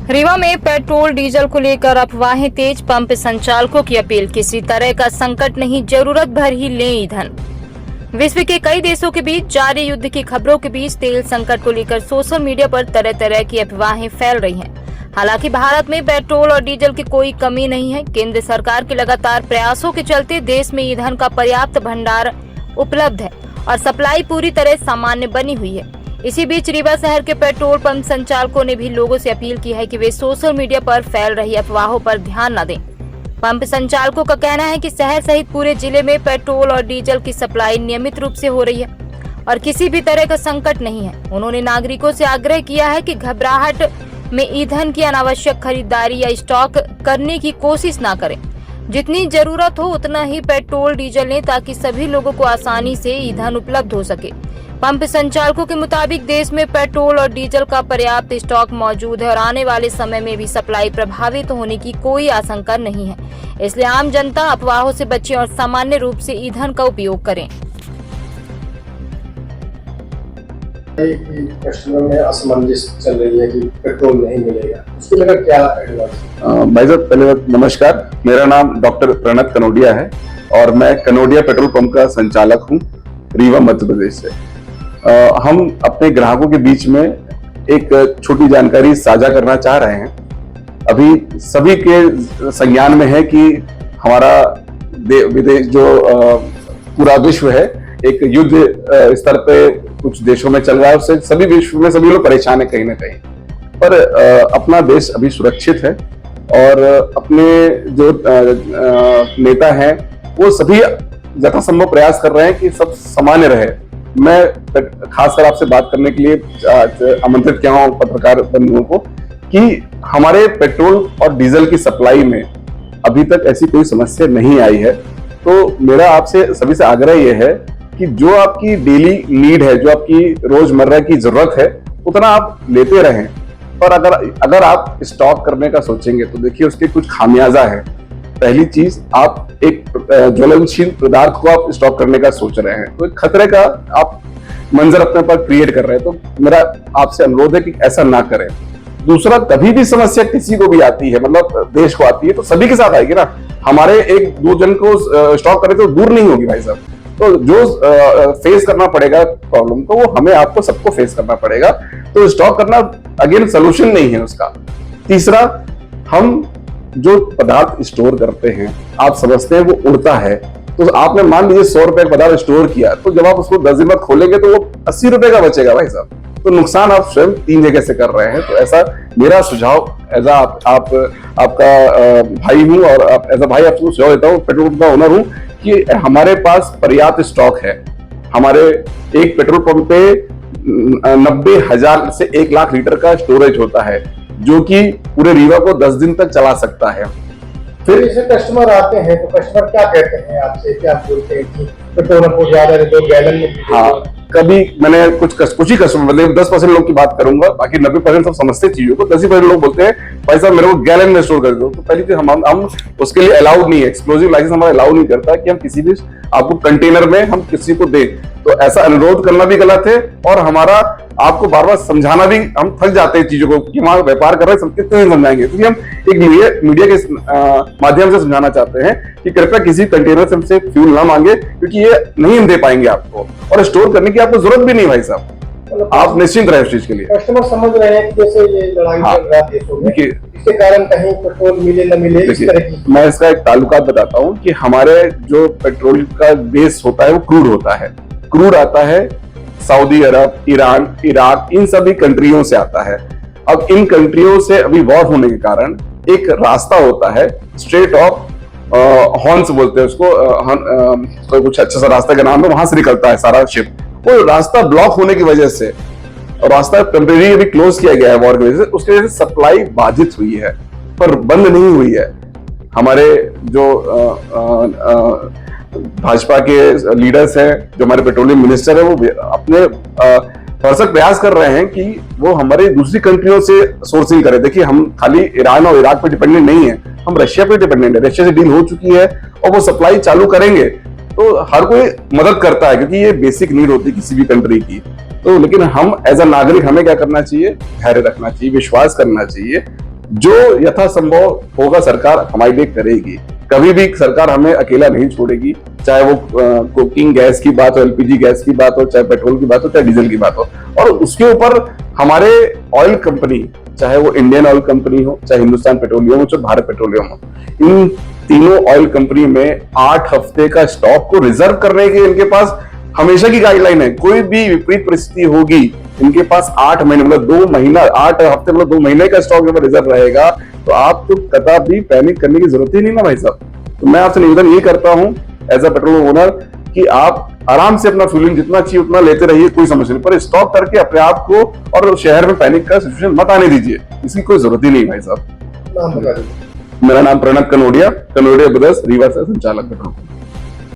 रीवा में petrol diesel को लेकर अफवाहें तेज। पंप संचालकों की अपील, किसी तरह का संकट नहीं, जरूरत भर ही लें ईंधन। विश्व के कई देशों के बीच जारी युद्ध की खबरों के बीच तेल संकट को लेकर सोशल मीडिया पर तरह तरह की अफवाहें फैल रही हैं। हालांकि भारत में पेट्रोल और डीजल की कोई कमी नहीं है। केंद्र सरकार के लगातार प्रयासों के चलते देश में ईंधन का पर्याप्त भंडार उपलब्ध है और सप्लाई पूरी तरह सामान्य बनी हुई है। इसी बीच रीवा शहर के पेट्रोल पंप संचालकों ने भी लोगों से अपील की है कि वे सोशल मीडिया पर फैल रही अफवाहों पर ध्यान न दें। पंप संचालकों का कहना है कि शहर सहित पूरे जिले में पेट्रोल और डीजल की सप्लाई नियमित रूप से हो रही है और किसी भी तरह का संकट नहीं है। उन्होंने नागरिकों से आग्रह किया है कि घबराहट में ईंधन की अनावश्यक खरीदारी या स्टॉक करने की कोशिश न करें। जितनी जरूरत हो उतना ही पेट्रोल डीजल लें ताकि सभी लोगों को आसानी से ईंधन उपलब्ध हो सके। पंप संचालकों के मुताबिक देश में पेट्रोल और डीजल का पर्याप्त स्टॉक मौजूद है और आने वाले समय में भी सप्लाई प्रभावित होने की कोई आशंका नहीं है। इसलिए आम जनता अफवाहों से बचें और सामान्य रूप से ईंधन का उपयोग करें। कस्टमर में असमंजस चल रही है कि पेट्रोल नहीं मिलेगा, उसको लेकर क्या एडवाइस? भाई साहब, पहले नमस्कार। मेरा नाम डॉक्टर प्रणत कनोडिया है और मैं कनोडिया पेट्रोल पंप का संचालक हूँ, रीवा मध्य प्रदेश से। हम अपने ग्राहकों के बीच में एक छोटी जानकारी साझा करना चाह रहे हैं। अभी सभी के संज्ञान में है कि हमारा विदेश जो पूरा विश्व है एक युद्ध स्तर पे कुछ देशों में चल रहा है, उससे सभी विश्व में सभी लोग परेशान है कहीं ना कहीं। पर अपना देश अभी सुरक्षित है और अपने जो नेता हैं वो सभी यथासंभव प्रयास कर रहे हैं कि सब सामान्य रहे। मैं खासकर आपसे बात करने के लिए आमंत्रित किया हूं पत्रकार बंधुओं को कि हमारे पेट्रोल और डीजल की सप्लाई में अभी तक ऐसी कोई समस्या नहीं आई है। तो मेरा आपसे सभी से आग्रह यह है कि जो आपकी डेली नीड है, जो आपकी रोजमर्रा की जरूरत है, उतना आप लेते रहें। और अगर आप स्टॉक करने का सोचेंगे तो देखिए उसके कुछ खामियाजा है। पहली चीज, आप एक ज्वलनशील पदार्थ को आप स्टॉक करने का सोच रहे हैं तो एक खतरे का आप मंजर अपने पर क्रिएट कर रहे हैं। तो मेरा आपसे अनुरोध है कि ऐसा ना करें। दूसरा, कभी भी समस्या किसी को भी आती है, मतलब देश को आती है, तो सभी के साथ आएगी ना। हमारे एक दो जन को स्टॉक करें तो दूर नहीं होगी भाई साहब। तो जो फेस करना पड़ेगा प्रॉब्लम, तो वो हमें आपको सबको फेस करना पड़ेगा। तो स्टॉक करना अगेन सोल्यूशन नहीं है उसका। तीसरा, हम जो पदार्थ स्टोर करते हैं आप समझते हैं वो उड़ता है। तो आपने मान लीजिए 100 रुपए का पदार्थ स्टोर किया, तो जब आप उसको 10 दिन बाद खोलेंगे तो वो 80 रुपए का बचेगा भाई साहब। तो नुकसान आप स्वयं 3 जगह से कर रहे हैं। तो ऐसा मेरा सुझाव एज आपका भाई हूं और एज अ भाई आपको सुझाव देता हूँ, पेट्रोल पंप का ओनर हूं, कि हमारे पास पर्याप्त स्टॉक है। हमारे एक पेट्रोल पंप पे 90,000 से 1 लाख लीटर का स्टोरेज होता है, जो कि पूरे रीवा को 10 दिन तक चला सकता है। फिर जैसे कस्टमर आते हैं तो कस्टमर क्या कहते हैं आपसे, क्या बोलते हैं कि पेट्रोल को ज्यादा 2 गैलन में? हाँ, कभी मैंने कुछ ही कस्टमर, मतलब 10% लोग की बात करूंगा, बाकी 90% सब समझते चीजों को। 10% लोग बोलते हैं भाई साहब मेरे को गैलन में स्टोर कर दो। तो पहली चीज हम उसके लिए अलाउड नहीं है, एक्सप्लोजिव लाइसेंस हमारा अलाउड नहीं करता कि हम किसी भी आपको कंटेनर में हम किसी को दें। तो ऐसा अनुरोध करना भी गलत है और हमारा आपको बार बार समझाना भी, हम थक जाते हैं चीजों को कि हमारा व्यापार कर रहे हैं, कितने समझाएंगे। क्योंकि हम एक मीडिया के माध्यम से समझाना चाहते हैं कि कृपया किसी कंटेनर से हमसे फ्यूल ना मांगे, क्योंकि ये नहीं हम दे पाएंगे आपको और स्टोर करने की आपको जरूरत भी नहीं भाई साहब। आप निश्चिंत रहे उस चीज के लिए। कस्टमर समझ रहे हैं कि जैसे ये लड़ाई चल रहा है देशों में, इसके कारण कहीं पेट्रोल मिले न मिले, इस तरह की। मैं इसका एक ताल्लुकात बताता हूँ कि हमारे जो पेट्रोल का बेस होता है वो क्रूड होता है। क्रूड आता है सऊदी अरब, ईरान, इराक, इन सभी कंट्रियों से आता है। अब इन कंट्रियों से अभी वॉर होने के कारण एक रास्ता होता है, स्ट्रेट ऑफ हॉर्न्स बोलते हैं उसको, कुछ अच्छा सा रास्ता का नाम है, वहां से निकलता है सारा शिप। वो रास्ता ब्लॉक होने की वजह से, और रास्ता टेम्परेरी अभी क्लोज किया गया है वॉर की वजह से, उसकी वजह से सप्लाई बाधित हुई है पर बंद नहीं हुई है। हमारे जो भाजपा के लीडर्स हैं, जो हमारे पेट्रोलियम मिनिस्टर है, वो अपने भरसक प्रयास कर रहे हैं कि वो हमारे दूसरी कंट्रियों से सोर्सिंग करें। देखिए, हम खाली ईरान और इराक पे डिपेंडेंट नहीं है, हम रशिया पे डिपेंडेंट है। रशिया से डील हो चुकी है और वो सप्लाई चालू करेंगे। तो हर कोई मदद करता है क्योंकि ये बेसिक नीड होती है किसी भी कंट्री की। तो लेकिन हम एज अ नागरिक हमें क्या करना चाहिए, धैर्य रखना चाहिए, विश्वास करना चाहिए जो यथासंभव होगा सरकार हमारे लिए करेगी। कभी भी सरकार हमें अकेला नहीं छोड़ेगी, चाहे वो कुकिंग गैस की बात हो, एलपीजी गैस की बात हो, चाहे पेट्रोल की बात हो, चाहे डीजल की बात हो। और उसके ऊपर हमारे ऑयल कंपनी, चाहे वो इंडियन ऑयल कंपनी हो, चाहे हिंदुस्तान पेट्रोलियम हो, चाहे भारत पेट्रोलियम हो, इन तीनों ऑयल कंपनी में 8 हफ्ते का स्टॉक को रिजर्व करने के इनके पास हमेशा की गाइडलाइन है। कोई भी विपरीत परिस्थिति होगी, इनके पास 8 महीने मतलब 2 महीना, 8 हफ्ते मतलब 2 महीने का स्टॉक जब रिजर्व रहेगा, तो आपको कदापि पैनिक करने की जरूरत ही नहीं ना भाई साहब। तो मैं आपसे निवेदन ये करता हूं एज अ पेट्रोल ओनर कि आप आराम से अपना फ्यूलिंग जितना चाहिए उतना लेते रहिए, कोई समस्या नहीं, पर स्टॉक करके अपने आप को और शहर में पैनिक का सिचुएशन मत आने दीजिए, इसकी कोई जरूरत ही नहीं भाई साहब। नाम बता दीजिए। मेरा नाम प्रणत कनोडिया, कनोडिया ब्रदर्स रीवा से संचालक पेट्रोल।